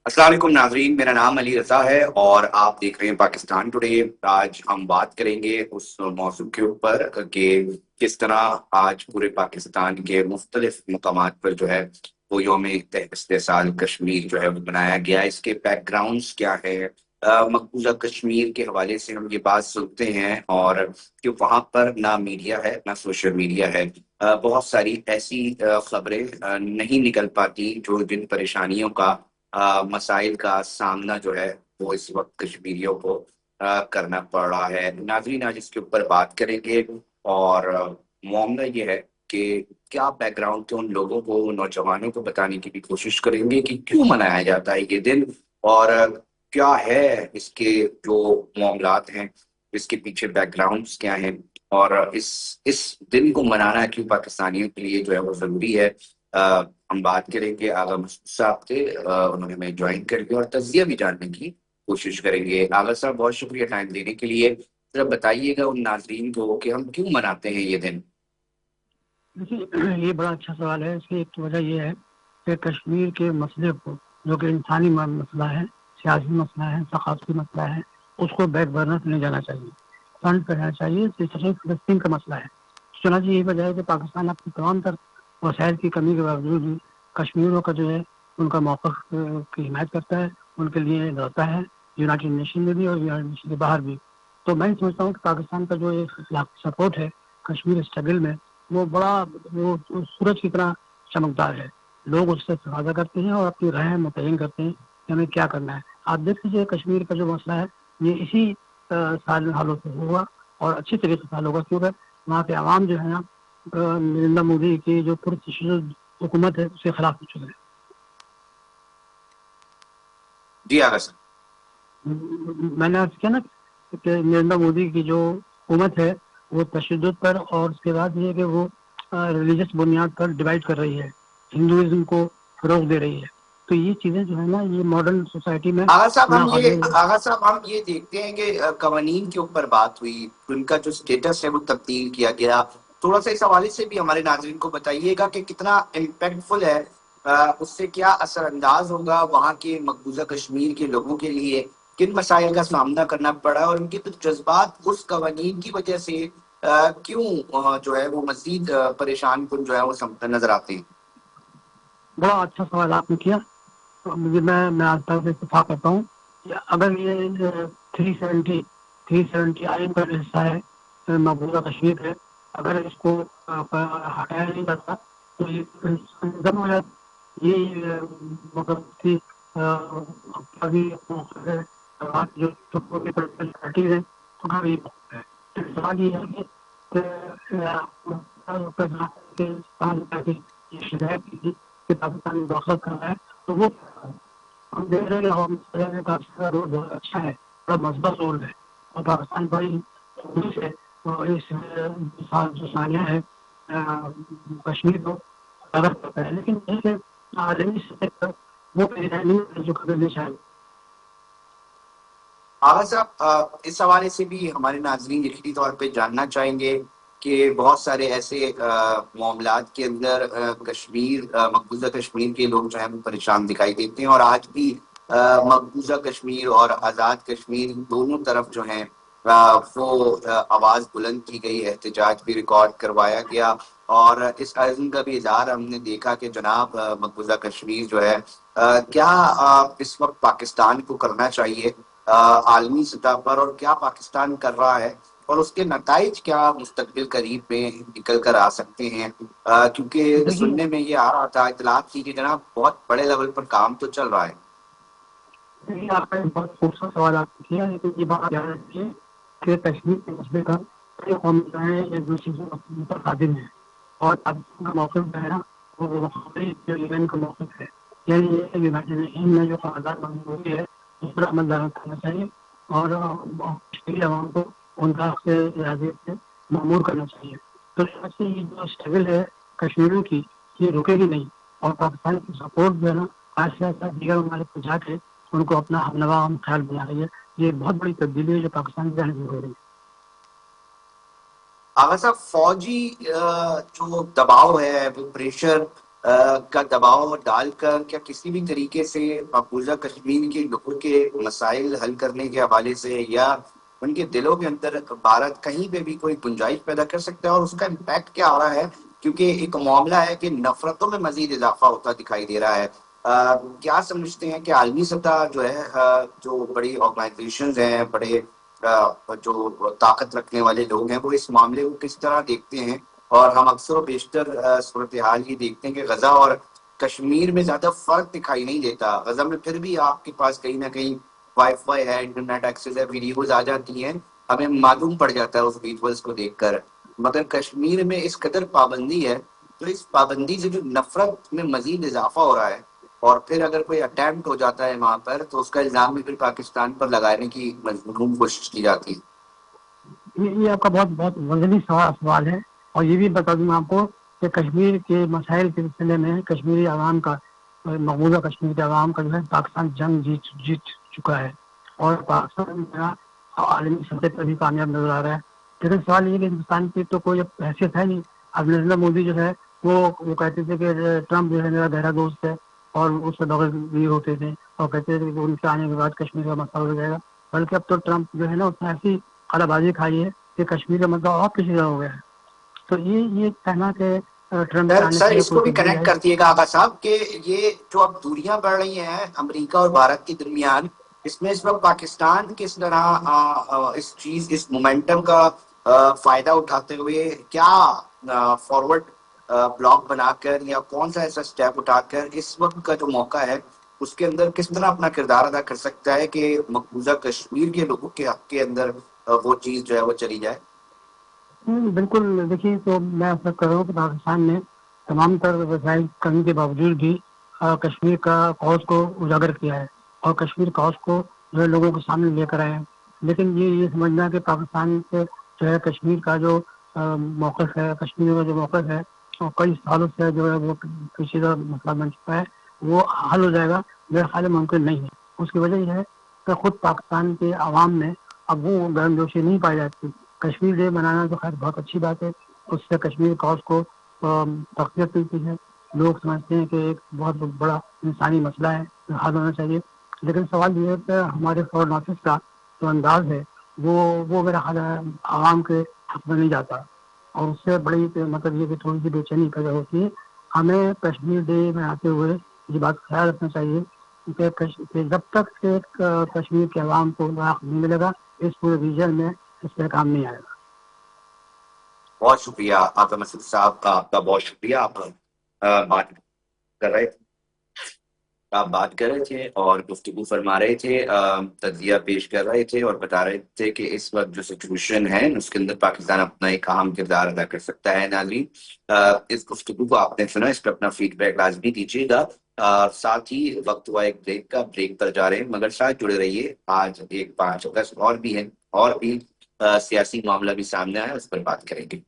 السلام علیکم ناظرین، میرا نام علی رضا ہے اور آپ دیکھ رہے ہیں پاکستان ٹوڈے۔ آج ہم بات کریں گے اس موضوع کے اوپر کہ کس طرح آج پورے پاکستان کے مختلف مقامات پر جو ہے وہ یوم استحصال کشمیر جو ہے وہ منایا گیا۔ اس کے بیک گراؤنڈز کیا ہے؟ مقبوضہ کشمیر کے حوالے سے ہم یہ بات سنتے ہیں اور کہ وہاں پر نہ میڈیا ہے نہ سوشل میڈیا ہے۔ بہت ساری ایسی خبریں نہیں نکل پاتی جو جن پریشانیوں کا مسائل کا سامنا جو ہے وہ اس وقت کشمیریوں کو کرنا پڑ رہا ہے۔ ناظرین، آج اس کے اوپر بات کریں گے اور معاملہ یہ ہے کہ کیا بیک گراؤنڈ کے ان لوگوں کو، نوجوانوں کو بتانے کی بھی کوشش کریں گے کہ کیوں منایا جاتا ہے یہ دن اور کیا ہے اس کے جو معاملات ہیں، اس کے پیچھے بیک گراؤنڈز کیا ہیں اور اس دن کو منانا کیوں پاکستانیوں کے لیے جو ہے وہ ضروری ہے۔ ہم بات کریں گے آغا مسعود صاحب سے، انہوں نے ہمیں جوائن کر کے اور تجزیہ بھی جاننے کی کوشش کریں گے۔ آغا صاحب، بہت شکریہ ٹائم دینے کے لیے۔ ذرا بتائیے گا ان ناظرین کو کہ ہم کیوں مناتے ہیں یہ دن۔ یہ بڑا اچھا سوال ہے۔ اس کی ایک وجہ یہ ہے کہ کشمیر کے مسئلے کو، جو کہ انسانی مسئلہ ہے، سیاسی مسئلہ ہے، ثقافتی مسئلہ ہے، اس کو بیک برنر سے نہیں جانا چاہیے، فرنٹ پہ رہنا چاہیے۔ فلسطین کا مسئلہ ہے، چنانچہ یہی وجہ ہے کہ پاکستان اپنی تمام تر وسائل کی کمی کے باوجود بھی کشمیروں کا جو ہے ان کا موقف کی حمایت کرتا ہے، ان کے لیے لڑتا ہے، یونائٹڈ نیشن میں بھی اور یونائٹڈ نیشن کے باہر بھی۔ تو میں سمجھتا ہوں کہ پاکستان کا جو سپورٹ ہے کشمیر اسٹرگل میں، وہ سورج کی طرح چمکدار ہے۔ لوگ اس سے استفادہ کرتے ہیں اور اپنی رائے متعین کرتے ہیں کہ ہمیں کیا کرنا ہے۔ آپ دیکھ لیجیے کشمیر کا جو مسئلہ ہے یہ اسی سال حالوں سے ہوا اور اچھی طریقے سے حل ہوگا، کیونکہ وہاں کے عوام جو ہے نا نریندر مودی کی جو پرتشدد حکومت ہے اس کے خلاف ہو چکے ہیں۔ جی آغا صاحب، میں نے عرض کیا نا کہ نریندر مودی کی جو حکومت ہے وہ تشدد پر اور اس کے بعد یہ کہ وہ ریلیجس بنیاد پر ڈیوائڈ کر رہی ہے، ہندوازم کو فروغ دے رہی ہے۔ تو یہ چیزیں جو ہے نا یہ ماڈرن سوسائٹی میں آغا صاحب ہم یہ دیکھتے ہیں کہ قوانین کے اوپر بات ہوئی، ان کا جو سٹیٹس ہے وہ تبدیل کیا گیا۔ تھوڑا سا اس حوالے سے بھی ہمارے ناظرین کو بتائیے گا کہ کتنا امپیکٹ فل ہے، اس سے کیا اثر انداز ہوگا وہاں کے مقبوضہ کشمیر کے لوگوں کے لیے، کن مسائل کا سامنا کرنا پڑا اور ان کے کچھ جذبات اس قوانین کی وجہ سے کیوں جو ہے وہ مزید پریشان کن جو ہے وہ نظر آتے ہیں۔ بڑا اچھا سوال آپ نے کیا۔ میں آج تک اتفاق کرتا ہوں کہ اگر یہ 370 آئین کا حصہ ہے مقبوضہ کشمیر ہے، اگر اس کو ہٹایا نہیں جاتا تو یہ مطلب کہ ابھی جو پارٹیز ہیں تو کا بھی ہے۔ سوال یہ ہے کہ شکایت کی کہ پاکستان میں داخلت کر رہا ہے تو وہ ہم دیکھ رہے ہیں کہ پاکستان کا رول بہت اچھا ہے، بڑا مثبت رول ہے اور پاکستان بڑی خلوص ہے اور اس سال جو ثانیہ ہے کشمیر کو اگر کرتا ہے، لیکن عالمی سطح پر وہ نہیں جو کرنے چاہیے۔ آغا صاحب، اس حوالے سے بھی ہمارے ناظرین لکھتی طور پہ جاننا چاہیں گے کہ بہت سارے ایسے معاملات کے اندر کشمیر، مقبوضہ کشمیر کے لوگ جو ہیں وہ پریشان دکھائی دیتے ہیں اور آج بھی مقبوضہ کشمیر اور آزاد کشمیر دونوں طرف جو ہیں وہ آواز بلند کی گئی، احتجاج بھی ریکارڈ کروایا گیا اور اس عزم کا بھی اظہار ہم نے دیکھا کہ جناب مقبوضہ کشمیر جو ہے کیا اس وقت پاکستان کو کرنا چاہیے عالمی سطح پر اور کیا پاکستان کر رہا ہے اور اس کے نتائج کیا مستقبل قریب میں نکل کر آ سکتے ہیں، کیونکہ سننے میں یہ آ رہا تھا، اطلاعات تھی کہ جناب بہت بڑے لیول پر کام تو چل رہا ہے۔ آپ نے بہت خوبصورت سوال آپ کیا، لیکن یہ بات یاد رکھیے کہ کشمیر کے مسئلے کا کئی قوم جو ہے ایک دوسرے سے پر قادم ہے اور پاکستان کا موقف جو ہے نا وہ یونین کا موقف ہے، یعنی یہ یونائٹڈ نیشن میں جو قرارداد منظور ہوئی ہے اس پر عمل درآمد کرنا چاہیے اور کشمیری عوام کو ان کا ارادے سے معمور کرنا چاہیے۔ تو یہ جو اسٹرگل ہے کشمیریوں کی یہ رکے گی نہیں اور پاکستان کی سپورٹ جو ہے نا آج سے دیگر ممالک کو جا کے ان کو اپنا ہمنوا ہم خیال بنا رہی ہے۔ یہ بہت بڑی تبدیلی ہے جو پاکستان کی جانب ہو رہی ہے۔ آغا صاحب، فوجی جو دباؤ ہے، وہ پریشر کا دباؤ ڈال کر کیا کسی بھی طریقے سے مقبوضہ کشمیر کے لوگوں کے مسائل حل کرنے کے حوالے سے یا ان کے دلوں کے اندر بھارت کہیں پہ بھی کوئی گنجائش پیدا کر سکتا ہے، اور اس کا امپیکٹ کیا ہو رہا ہے؟ کیونکہ ایک معاملہ ہے کہ نفرتوں میں مزید اضافہ ہوتا دکھائی دے رہا ہے۔ کیا سمجھتے ہیں کہ عالمی سطح جو ہے جو بڑی آرگنائزیشنز ہیں، بڑے جو طاقت رکھنے والے لوگ ہیں، وہ اس معاملے کو کس طرح دیکھتے ہیں؟ اور ہم اکثر و بیشتر صورتحال یہ دیکھتے ہیں کہ غزہ اور کشمیر میں زیادہ فرق دکھائی نہیں دیتا۔ غزہ میں پھر بھی آپ کے پاس کہیں نہ کہیں وائی فائی ہے، انٹرنیٹ ایکسیس ہے، ویڈیوز آ جاتی ہیں، ہمیں معلوم پڑ جاتا ہے اس ویڈیوز کو دیکھ کر۔ مگر کشمیر میں اس قدر پابندی ہے، تو اس پابندی سے جو نفرت میں مزید اضافہ ہو رہا ہے، اور پھر اگر کوئی اٹیمپٹ ہو جاتا ہے وہاں پر تو اس کا الزام بھی پھر پاکستان پر لگانے کی مضمون کوشش کی جاتی ہے۔ یہ آپ کا بہت وزنی سوال ہے، اور یہ بھی بتا دوں آپ کو کہ کشمیر کے مسائل کے سلسلے میں کشمیری عوام کا، مقبوضہ کشمیر کے عوام کا جو ہے پاکستان جنگ جیت چکا ہے، اور پاکستان عالمی سطح پر بھی کامیاب نظر آ رہا ہے۔ لیکن سوال یہ کہ ہندوستان کی تو کوئی حیثیت ہے نہیں۔ اب نریندر مودی جو ہے وہ کہتے تھے کہ ٹرمپ جو ہے میرا گہرا دوست ہے، اور اس سے بغیر بھی ہوتے تھے، اور کہتے تھے کہ ان کے آنے کے بعد کشمیر کا مسئلہ ہو جائے گا۔ بلکہ اب تو ٹرمپ جو ہے نا اس نے ایسی قلع بازی کھائی ہے کہ کشمیر کا مسئلہ اور پیچیدہ ہو گیا ہے۔ تو یہ کہنا کہ ٹرمپ کے آنے سر سے اس کوئی کو بھی تبدیلی کنیکٹ آئی۔ کرتی ہے گا آقا صاحب کہ یہ جو اب دوریاں بڑھ رہی ہیں امریکہ اور بھارت کے درمیان، اس میں اس وقت پاکستان کس طرح اس مومنٹم کا فائدہ اٹھاتے ہوئے کیا فارورڈ بلاک بنا کر یا کون سا ایسا سٹیپ اٹھا کر اس وقت کا جو موقع ہے اس کے اندر کس طرح اپنا کردار ادا کر سکتا ہے کہ مقبوضہ کشمیر کے لوگوں کے حق کے اندر وہ چیز جو ہے وہ چلی جائے؟ بالکل، دیکھیے تو میں ایسا کر رہا ہوں کہ پاکستان نے تمام تر وسائل کرنے کے باوجود بھی کشمیر کا کاز کو اجاگر کیا ہے، اور کشمیر کاز کو جو ہے لوگوں کے سامنے لے کر آئے ہیں۔ لیکن یہ سمجھنا کہ پاکستان سے جو ہے کشمیر کا جو موقف ہے، کشمیر کا جو موقف ہے اور کئی سالوں سے جو ہے وہ پیچیدہ مسئلہ بن چکا ہے، وہ حل ہو جائے گا، میرا خیال ممکن نہیں ہے۔ اس کی وجہ یہ ہے کہ خود پاکستان کے عوام میں اب وہ گرم جوشی نہیں پائی جاتی۔ کشمیر ڈے منانا تو خیر بہت اچھی بات ہے، اس سے کشمیر کاز کو تقویت ملتی ہے، لوگ سمجھتے ہیں کہ ایک بہت بڑا انسانی مسئلہ ہے جو حل ہونا چاہیے۔ لیکن سوال یہ ہے کہ ہمارے فورن آفس کا جو انداز ہے وہ میرا خیال ہے عوام کے حق میں نہیں جاتا، اور اس سے بڑی مطلب یہ کہ تھوڑی سی بے چینی پیدا ہوتی ہے۔ ہمیں کشمیر ڈے میں آتے ہوئے یہ بات خیال رکھنا چاہیے کہ جب تک کہ کشمیر کے عوام کو حق نہیں ملے گا، اس پورے ریجن میں اس پہ کام نہیں آئے گا۔ بہت شکریہ آقا مسعود صاحب کا، آپ کا بہت شکریہ۔ آپ بات کر رہے تھے آپ بات کر رہے تھے اور گفتگو فرما رہے تھے، تجزیہ پیش کر رہے تھے اور بتا رہے تھے کہ اس وقت جو سچویشن ہے اس کے اندر پاکستان اپنا ایک اہم کردار ادا کر سکتا ہے۔ ناظرین، اس گفتگو کو آپ نے سنا، اس پہ اپنا فیڈ بیک لازمی دیجیے گا۔ ساتھ ہی وقت ہوا ایک بریک کا، بریک پر جا رہے ہیں مگر ساتھ جڑے رہیے۔ آج ایک 5 اگست اور بھی ہے، اور بھی سیاسی معاملہ بھی سامنے آیا، اس پر بات کریں گے۔